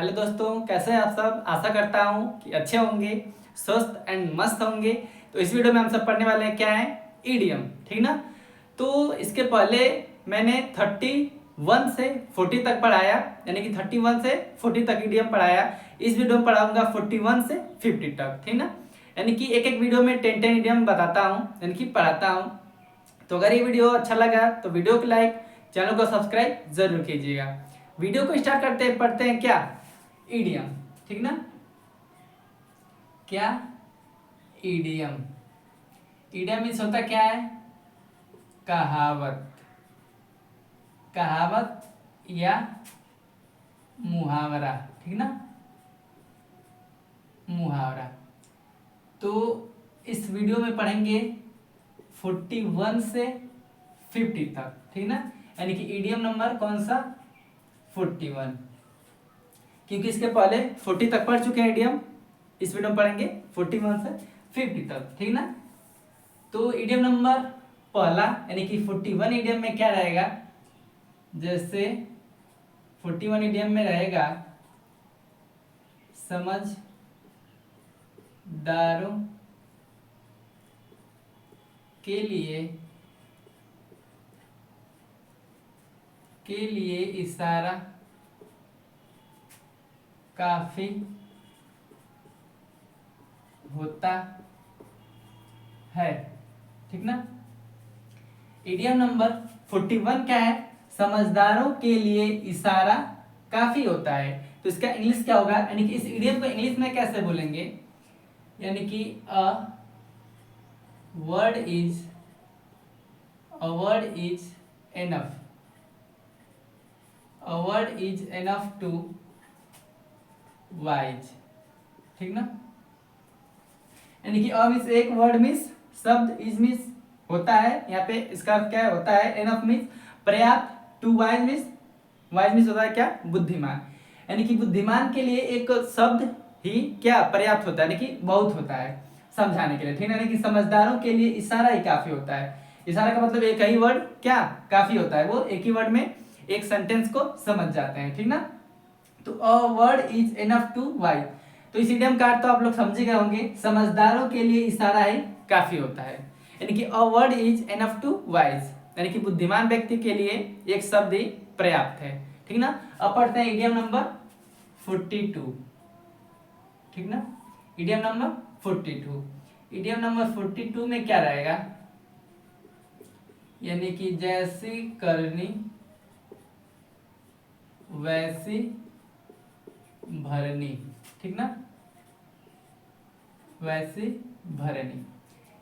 Hello दोस्तों, कैसे हैं आप सब। आशा करता हूँ कि अच्छे होंगे, स्वस्थ एंड मस्त होंगे। तो इस वीडियो में हम सब पढ़ने वाले हैं क्या है, ईडीएम। ठीक ना। तो इसके पहले मैंने 31 से 40 तक पढ़ाया, यानी कि 31 से 40 तक ईडीएम पढ़ाया। इस वीडियो में पढ़ाऊंगा 41 से 50 तक। ठीक ना। यानी कि एक एक वीडियो में 10 ईडीएम बताता हूँ, यानी कि पढ़ाता हूँ। तो अगर ये वीडियो अच्छा लगा तो वीडियो को लाइक, चैनल को सब्सक्राइब जरूर कीजिएगा। वीडियो को स्टार्ट करते हैं, पढ़ते हैं क्या, ईडीएम। ठीक ना। क्या ईडीएम, ईडीएम मीन्स होता क्या है, कहावत, कहावत या मुहावरा। ठीक ना, मुहावरा। तो इस वीडियो में पढ़ेंगे 41 से 50 तक। ठीक ना, यानी कि ईडीएम नंबर कौन सा, 41, क्योंकि इसके पहले 40 तक पढ़ चुके हैं ईडीएम। इस वीडियो में पढ़ेंगे 41 से 50 तक। ठीक ना। तो ईडीएम नंबर पहला यानी कि 41 ईडीएम में क्या रहेगा, जैसे 41 ईडीएम में रहेगा समझदारों के लिए इशारा काफी होता है। ठीक ना। ईडीएम नंबर 41 क्या है, समझदारों के लिए इशारा काफी होता है। तो इसका इंग्लिश क्या होगा, यानी कि इस ईडीएम को इंग्लिश में कैसे बोलेंगे, यानी कि word is enough, a word is enough to wise. ठीक ना। यानी कि मीन्स एक वर्ड मीन्स शब्द, इज मीन्स होता है, यहाँ पे इसका क्या होता है, एनफ मीन्स पर्याप्त, टू वाइज मीन्स होता है क्या, बुद्धिमान। यानी कि बुद्धिमान के लिए एक शब्द ही क्या पर्याप्त होता है, यानी कि बहुत होता है समझाने के लिए। ठीक है, यानी कि समझदारों के लिए इशारा ही काफी होता है। इशारा का मतलब एक ही वर्ड क्या काफी होता है, वो एक ही वर्ड में एक सेंटेंस को समझ जाते हैं। ठीक ना। तो a word is enough to wise, तो इस इडियम का अर्थ तो आप लोग समझ गए होंगे, समझदारों के लिए इशारा ही काफी होता है। यानी कि a word is enough to wise, यानी कि बुद्धिमान व्यक्ति के लिए एक शब्द ही पर्याप्त है। ठीक ना। अब पढ़ते हैं इडियम नंबर 42। ठीक ना, इडियम नंबर 42। इडियम नंबर 42 में क्या रहेगा, यानी कि जैसी करनी वैसी भरनी। ठीक ना, वैसी भरनी।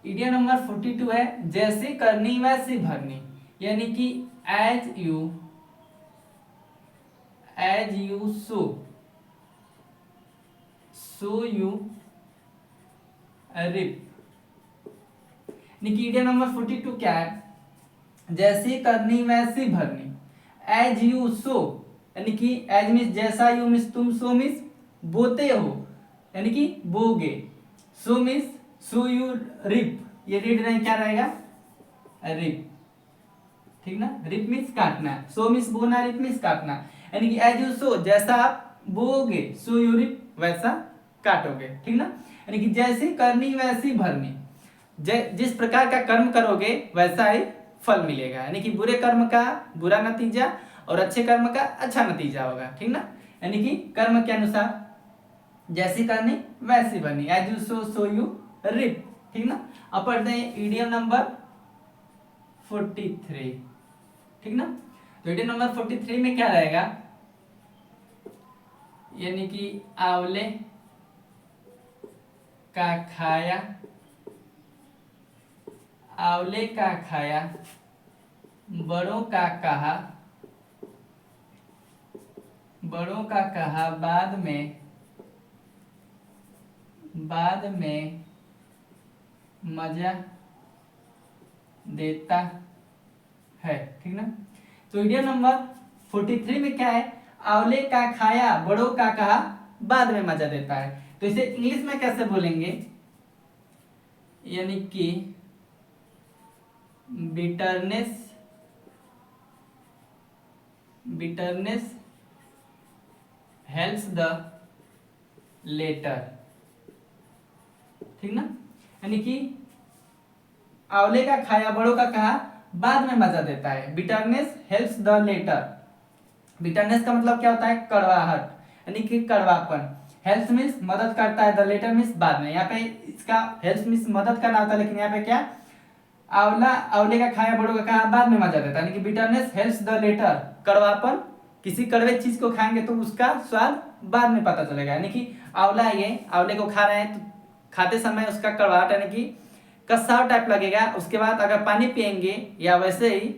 इडियम नंबर 42 है, जैसी करनी वैसी भरनी, यानी कि as you sow you reap. Idiom number 42 क्या है, जैसी करनी वैसी भरनी, एज यू सो, यानी कि एज मीन्स जैसा, यू मीन्स तुम, सो मीन्स बोते हो, यानी कि बोगे, so means so you reap, ये रीड नहीं क्या रहेगा, रिप। ठीक ना, रिप मीन्स काटना, सो मीन्स बोना, रिप मीन्स काटना। यानी कि एज यू सो, जैसा आप बोगे, सो यू रिप वैसा काटोगे। ठीक ना। यानी कि जैसी करनी वैसी भरनी, जिस प्रकार का कर्म करोगे वैसा ही फल मिलेगा। यानी कि बुरे कर्म का बुरा नतीजा और अच्छे कर्म का अच्छा नतीजा होगा। ठीक ना। यानी कि कर्म के अनुसार जैसी करनी वैसी भरनी, as you sow you reap. ठीक ना। अब पढ़ते हैं इडियम नंबर 43। ठीक ना। तो इडियम नंबर 43 में क्या रहेगा, यानी कि आंवले का खाया, आंवले का खाया बड़ों का कहा, बड़ों का कहा बाद में मजा देता है। ठीक ना। तो इडियम नंबर 43 में क्या है, आंवले का खाया बड़ों का कहा बाद में मजा देता है। तो इसे इंग्लिश में कैसे बोलेंगे, यानी कि बिटरनेस हेल्प्स द लेटर, ठीक ना। यानी कि आंवले का खाया बड़ों का कहा बाद में मजा देता है। Bitterness helps the letter, bitterness का मतलब क्या होता है, कड़वाहट, यानी कि कड़वापन। हेल्प्स मीन्स मदद करता है, द लेटर मीन्स बाद में। यहाँ पे इसका हेल्प्स मीन्स मदद करना होता है, लेकिन यहाँ पे क्या, आंवला आंवले का खाया बड़ों का कहा बाद में मजा देता है, यानी कि बिटरनेस हेल्प्स द लेटर, कड़वापन, किसी कड़वे चीज को खाएंगे तो उसका स्वाद बाद में पता चलेगा। यानी कि आंवला, ये आंवले को खा रहे हैं तो खाते समय उसका कड़वाहट यानी कि कसाव टाइप लगेगा, उसके बाद अगर पानी पियेंगे या वैसे ही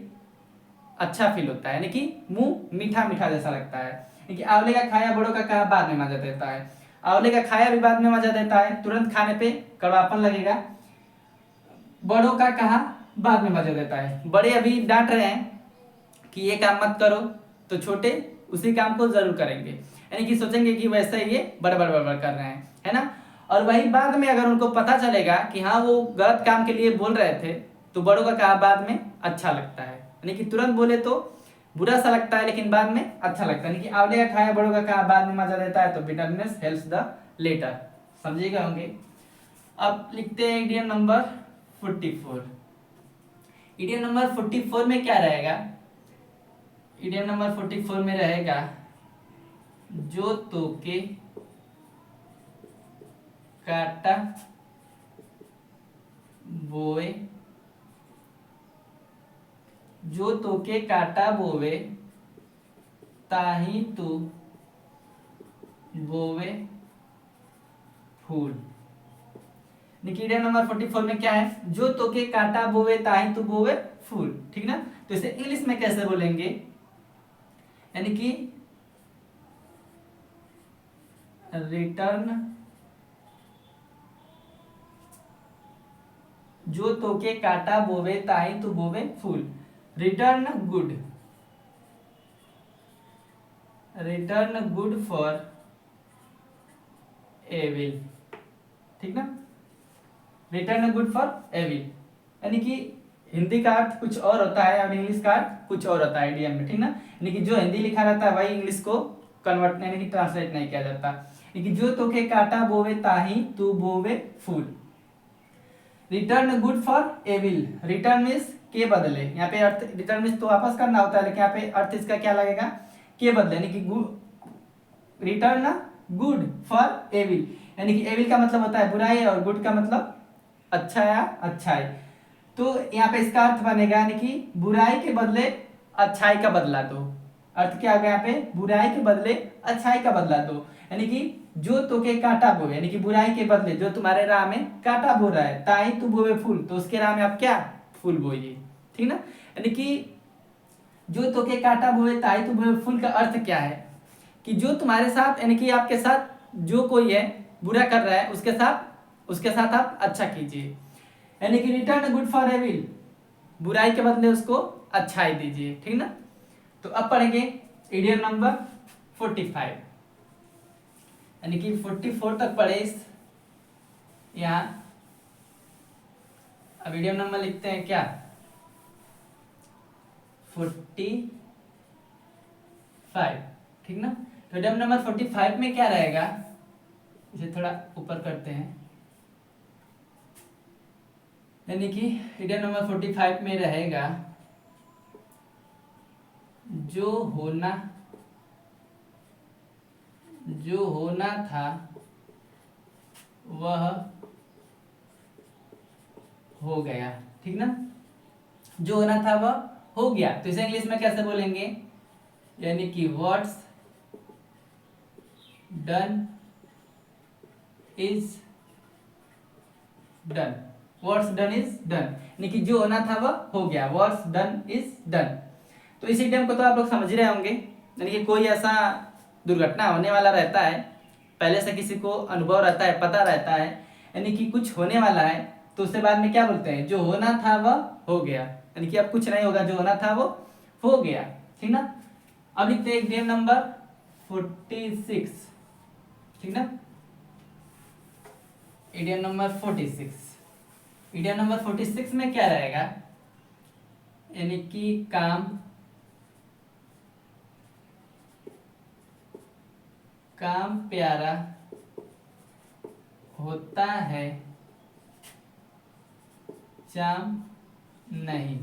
अच्छा फील होता है, यानी कि मुंह मीठा मीठा जैसा लगता है। यानी कि आंवले का खाया बड़ों का कहा बाद में मजा देता है, आंवले का खाया भी बाद में मजा देता है, तुरंत खाने पे कड़वापन लगेगा। बड़ों का कहा बाद में मजा देता है, बड़े अभी डांट रहे हैं कि ये काम मत करो तो छोटे उसी काम को जरूर करेंगे, यानी कि सोचेंगे कि वैसे ये बड़बड़ बड़बड़ कर रहे हैं, है ना। और वही बाद में अगर उनको पता चलेगा कि हाँ वो गलत काम के लिए बोल रहे थे, तो बड़ों का कहा बाद में अच्छा लगता है, यानी कि तुरंत बोले तो बुरा सा लगता है, लेकिन बाद में अच्छा लगता है। यानी कि आंवले का खाया बड़ों का कहा बाद में मजा देता है, तो बिटरनेस हेल्प्स द लेटर, समझिएगा होंगे। अब लिखते हैं इडियम नंबर 44। इडियम नंबर 44 में क्या रहेगा, इडियम नंबर 44 में रहेगा जो तोके काटा बोए, जो तोके काटा बोवे ताही तू बोवे फूल। इडियम नंबर 44 में क्या है, जो तोके काटा बोवे ताही तू बोवे फूल, ठीक ना। तो इसे इंग्लिश में कैसे बोलेंगे, यानी कि रिटर्न, जो तोके काटा बोवे ताही तू बोवे फूल, return good, return good for evil, ठीक ना, रिटर्न गुड फॉर एविल। यानी कि हिंदी का अर्थ कुछ और होता है और इंग्लिश का अर्थ कुछ और होता है इडियम में, ठीक ना। यानी कि जो हिंदी लिखा रहता है वही इंग्लिश को कन्वर्ट यानी कि ट्रांसलेट नहीं किया जाता। यानी कि जो तोके काटा बोवे ताही तू बोवे फूल, return good for evil, return means के बदले, यहाँ पे अर्थ रिटर्न मीन्स तो वापस करना होता है, लेकिन यहाँ पे अर्थ इसका क्या लगेगा, के बदले, यानी कि रिटर्न गुड फॉर एविल, यानी कि एविल का मतलब होता है बुराई और गुड का मतलब अच्छा या अच्छाई। तो यहाँ पे इसका अर्थ बनेगा यानी कि बुराई के बदले अच्छाई का बदला दो। अर्थ क्या होगा यहाँ पे, बुराई के बदले अच्छाई का बदला दो, यानी कि जो तोके कांटा बोए, यानी कि बुराई के बदले जो तुम्हारे राह में कांटा बो रहा है, ताई तू बोवे फूल, तो उसके राह में आप क्या फूल बोइए, ठीक ना। यानी कि जो तोके कांटा बोए ताई तू बोवे फूल का अर्थ क्या है कि जो तुम्हारे साथ यानी कि आपके साथ जो कोई है बुरा कर रहा है उसके साथ आप अच्छा कीजिए, यानी कि रिटर्न गुड फॉर एविल, बुराई के बदले उसको अच्छाई दीजिए, ठीक ना। तो अब पढ़ेंगे इडियम नंबर 45, यानी कि 44 तक पढ़े इस यहाँ। अब इडियम नंबर लिखते हैं क्या, 45, ठीक ना। तो इडियम नंबर 45 में क्या रहेगा, इसे थोड़ा ऊपर करते हैं, यानी कि इडियम नंबर 45 में रहेगा जो होना था वह हो गया, ठीक ना। जो होना था वह हो गया, तो इसे इंग्लिश में कैसे बोलेंगे, यानी कि what's done is done, what's done is done, यानी कि जो होना था वह हो गया, व्हाट्स डन इज डन। तो इस इडियम को तो आप लोग समझ ही रहे होंगे, यानी कि कोई ऐसा दुर्घटना होने वाला रहता है, पहले से किसी को अनुभव रहता है, पता रहता है, यानी कि कुछ होने वाला है, तो उससे बाद में क्या बोलते हैं, जो होना था वह हो गया, यानी कि अब कुछ नहीं होगा, जो होना था वो हो गया, ठीक ना। अब लिखते हैं इडियम नंबर 46, ठीक ना, इडियम नंबर 46। इडियम नंबर 46 में क्या रहेगा, यानी कि काम काम प्यारा होता है, चाम नहीं।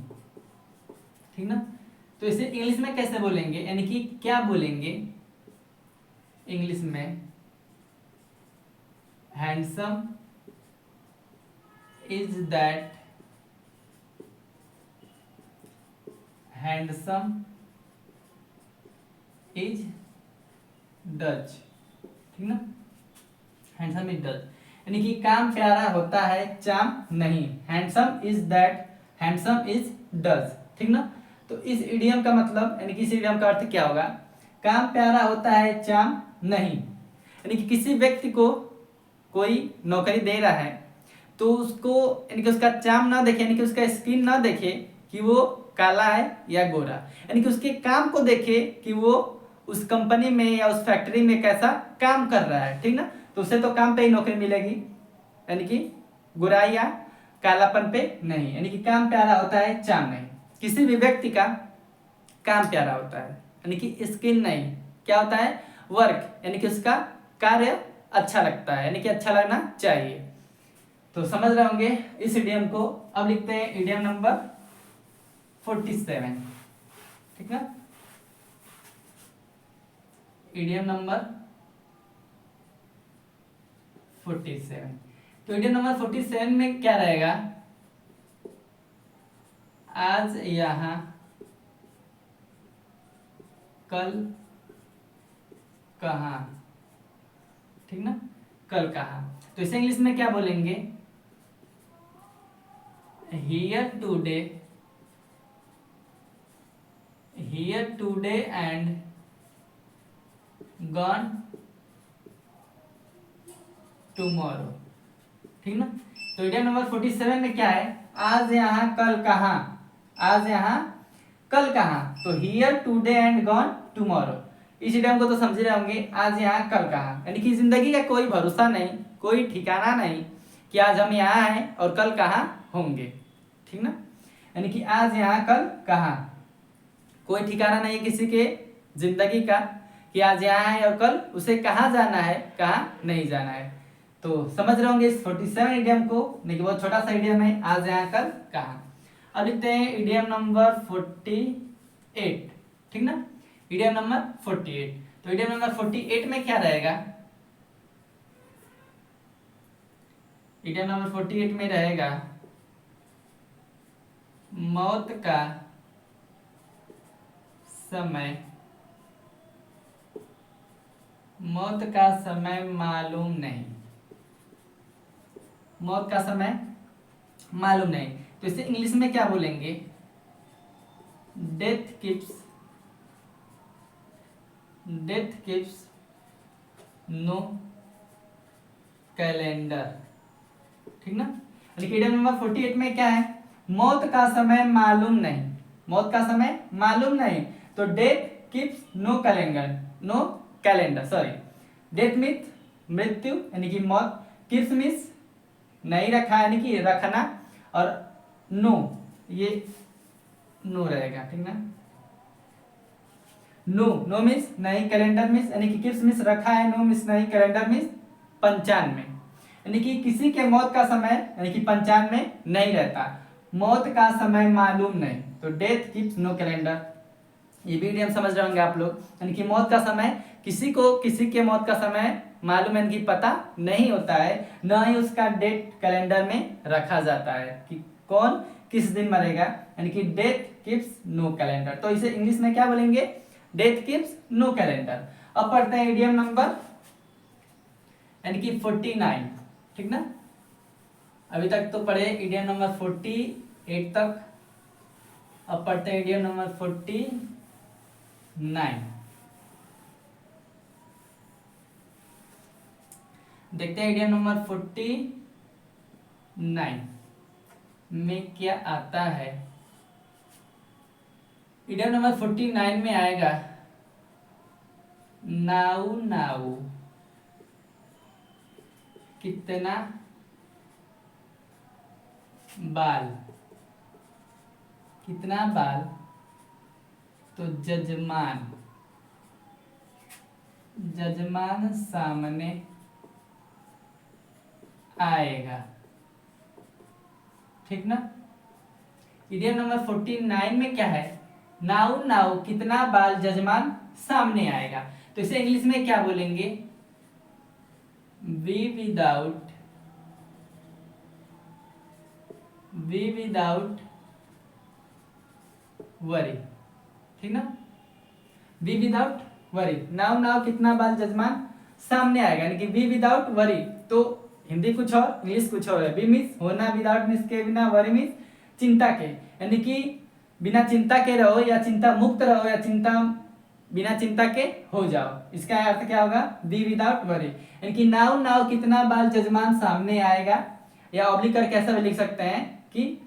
ठीक ना। तो इसे इंग्लिश में कैसे बोलेंगे, यानी कि क्या बोलेंगे इंग्लिश में? Handsome is that, handsome is Dutch. ठीक ना। हैंडसम इज डच, यानी कि काम प्यारा होता है, चाम नहीं। Handsome is that, handsome is Dutch. ठीक ना। तो इस इडियम का मतलब, यानी कि इस इडियम का अर्थ क्या होगा? काम प्यारा होता है, चाम नहीं। यानी कि किसी व्यक्ति को कोई नौकरी दे रहा है तो उसको, यानी कि उसका चाम ना देखे, यानी कि उसका स्किन ना देखे कि वो काला है या गोरा, यानी कि उसके काम को देखे कि वो उस कंपनी में या उस फैक्ट्री में कैसा काम कर रहा है। ठीक ना। तो उसे तो काम पे ही नौकरी मिलेगी, यानी कि बुराई या कालापन पे नहीं। यानी कि काम प्यारा होता है, चाम नहीं। किसी भी व्यक्ति का काम प्यारा होता है, यानी कि स्किल नहीं, क्या होता है? वर्क, यानी कि उसका कार्य अच्छा लगता है, यानी कि अच्छा लगना चाहिए। तो समझ रहे होंगे इस इडियम को। अब लिखते हैं इडियम नंबर 47। ठीक ना। Idiom number 47। तो इडियम नंबर 47 में क्या रहेगा? आज यहाँ, कल कहाँ। ठीक ना। कल कहाँ, तो इसे इंग्लिश में क्या बोलेंगे? Here today, here today and gone tomorrow. ठीक ना। तो इडियम नंबर 47 में क्या है? आज यहाँ कल कहाँ, आज यहाँ कल कहाँ। तो here today and gone tomorrow, इस इडियम को तो समझ रहे होंगे। आज यहाँ कल कहाँ, यानी कि जिंदगी का कोई भरोसा नहीं, कोई ठिकाना नहीं कि आज हम यहाँ हैं और कल कहाँ होंगे। ठीक ना। यानी कि आज यहाँ कल कहाँ, कोई ठिकाना नहीं है किसी के जिंदगी का कि आज यहाँ है और कल उसे कहाँ जाना है, कहाँ नहीं जाना है। तो समझ रहे होंगे इस 47 इडियम को, नहीं बहुत छोटा सा इडियम है, आज यहाँ कल कहाँ। अब लिखते हैं इडियम नंबर 48। ठीक ना। Idiom number 48। तो इडियम नंबर 48 में क्या रहेगा? इडियम नंबर 48 में रहेगा मौत का समय, मौत का समय मालूम नहीं, मौत का समय मालूम नहीं। तो इसे इंग्लिश में क्या बोलेंगे? Death keeps, death keeps no calendar. ठीक ना। इडियम नंबर 48 में क्या है? मौत का समय मालूम नहीं, मौत का समय मालूम नहीं। तो death keeps no calendar, no calendar sorry. Death means मृत्यु, यानी कि मौत। कीप्स मीन्स नहीं रखा, यानी कि रखना। और नो, ये नो रहेगा। ठीक ना। नो, नो मीन्स नहीं, कैलेंडर मीन्स, यानी कि कीप्स मीन्स रखा है, नो मीन्स नहीं, कैलेंडर मीन्स पंचांग में। यानी कि किसी के मौत का समय, यानी कि पंचांग में नहीं रहता, मौत का समय मालूम नहीं। तो डेथ कीप्स नो कैलेंडर, ये भी इडियम समझ रहे होंगे आप लोग। यानी कि मौत का समय, किसी को किसी के मौत का समय मालूम, यानी कि पता नहीं होता है, न ही उसका डेट कैलेंडर में रखा जाता है कि कौन किस दिन मरेगा, यानी कि डेथ कीप्स नो कैलेंडर। तो इसे इंग्लिश में क्या बोलेंगे? Death keeps no calendar. अब पढ़ते हैं इडियम नंबर, यानी कि 49। ठीक ना। अभी तक तो पढ़े इडियम नंबर 48 तक। अब पढ़ते हैं इडियम नंबर 49। देखते हैं इडियम नंबर 49 में क्या आता है। इडियम नंबर 49 में आएगा नाउ, नाउ कितना बाल, कितना बाल। तो जजमान, जजमान सामने आएगा, ठीक ना। इडियम नंबर 49 में क्या है, नाउ नाउ कितना बाल जजमान सामने आएगा। तो इसे इंग्लिश में क्या बोलेंगे, वी विदाउट वरी, ठीक ना। We without worry, now now कितना बाल जजमान सामने आएगा, यानी कि वी विदाउट वरी। तो हिंदी कुछ और इंग्लिश कुछ और है। वी मीन्स होना, विदाउट मीन्स के बिना, वरी मीन्स चिंता के, यानी कि बिना चिंता के रहो या चिंता मुक्त रहो या बिना चिंता के हो जाओ। इसका अर्थ क्या होगा, बी विदाउट वरी, यानी कि नाउ नाउ कितना बाल जजमान सामने आएगा, या ऑब्लिक करके ऐसा भी लिख सकते हैं कि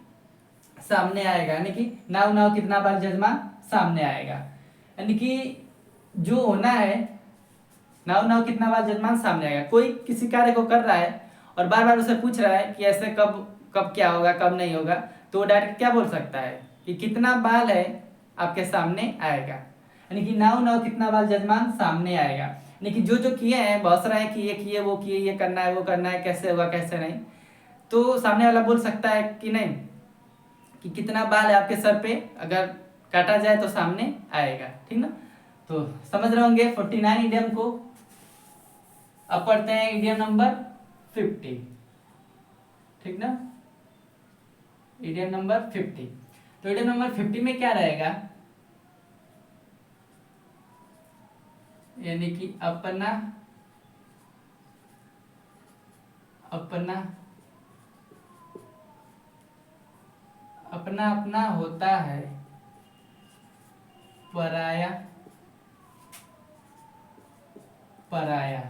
सामने आएगा, यानी कि नाउ नाउ कितना बाल जजमान सामने आएगा, यानी कि जो होना है, नाउ नाउ कितना बाल जजमान सामने आएगा। कोई किसी कार्य को कर रहा है और बार बार उसे पूछ रहा है कि ऐसे कब कब क्या होगा, कब नहीं होगा, तो वो डायरेक्ट क्या बोल सकता है कि कितना बाल है आपके सामने आएगा, यानी कि नाउ नाउ कितना बाल जजमान सामने आएगा, यानी कि जो जो किए हैं, बहुत सारा है कि ये किए वो किए, ये करना है वो करना है, कैसे होगा कैसे नहीं, तो सामने वाला बोल सकता है कि नहीं कि कितना बाल है आपके सर पे, अगर काटा जाए तो सामने आएगा, ठीक ना। तो समझ रहे होंगे 49 इडियम को। अब पढ़ते हैं इडियम नंबर 50, ठीक ना, इडियम नंबर 50। तो इडियम नंबर 50 में क्या रहेगा, यानी कि अपना अपना अपना अपना होता है, पराया पराया,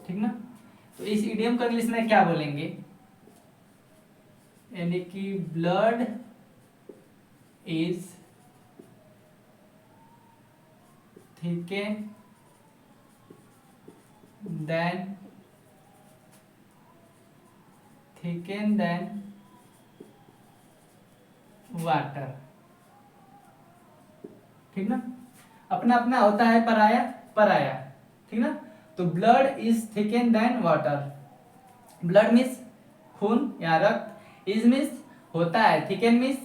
ठीक ना। तो इस इडियम को इंग्लिश में क्या बोलेंगे, यानी कि blood is thicker than water, ठीक ना। अपना अपना होता है, पराया पराया, ठीक ना। तो blood is thicker than water, blood means खून या रक्त, इज मीन्स होता है, थिकन मीन्स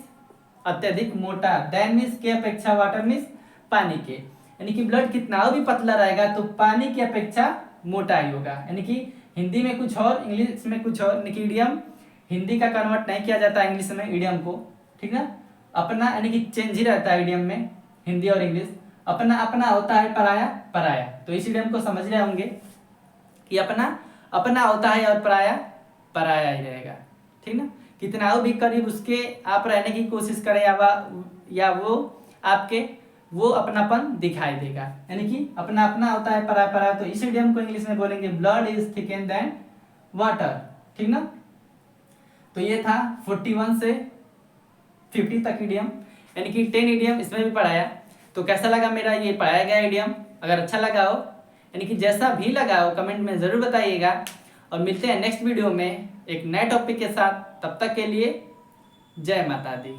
अत्यधिक मोटा, देन मीन्स के अपेक्षा, वाटर मीन्स पानी के, यानी कि ब्लड कितना भी पतला रहेगा तो पानी की अपेक्षा मोटा ही होगा, यानी कि हिंदी में कुछ और इंग्लिश में कुछ और, यानी कि इडियम हिंदी का कन्वर्ट नहीं किया जाता इंग्लिश में इडियम को, ठीक ना। अपना यानी कि चेंज ही रहता है इडियम में, हिंदी और इंग्लिश। अपना अपना होता है, पराया पराया। तो इस इडियम को समझ रहे होंगे कि अपना अपना होता है और पराया पराया ही रहेगा, ठीक ना। कितना भी करीब उसके आप रहने की कोशिश करें या वो आपके वो अपनापन दिखाई देगा, यानी कि अपना अपना होता है, पराया पराया। तो इस इडियम को इंग्लिश में बोलेंगे blood is thicker than water, ठीक ना। तो ये था 41 से 50 तक इडियम, यानी कि 10 इडियम इसमें भी पढ़ाया। तो कैसा लगा मेरा ये पढ़ाया गया इडियम, अगर अच्छा लगा हो, यानी कि जैसा भी लगा हो कमेंट में ज़रूर बताइएगा। और मिलते हैं नेक्स्ट वीडियो में एक नए टॉपिक के साथ, तब तक के लिए जय माता दी।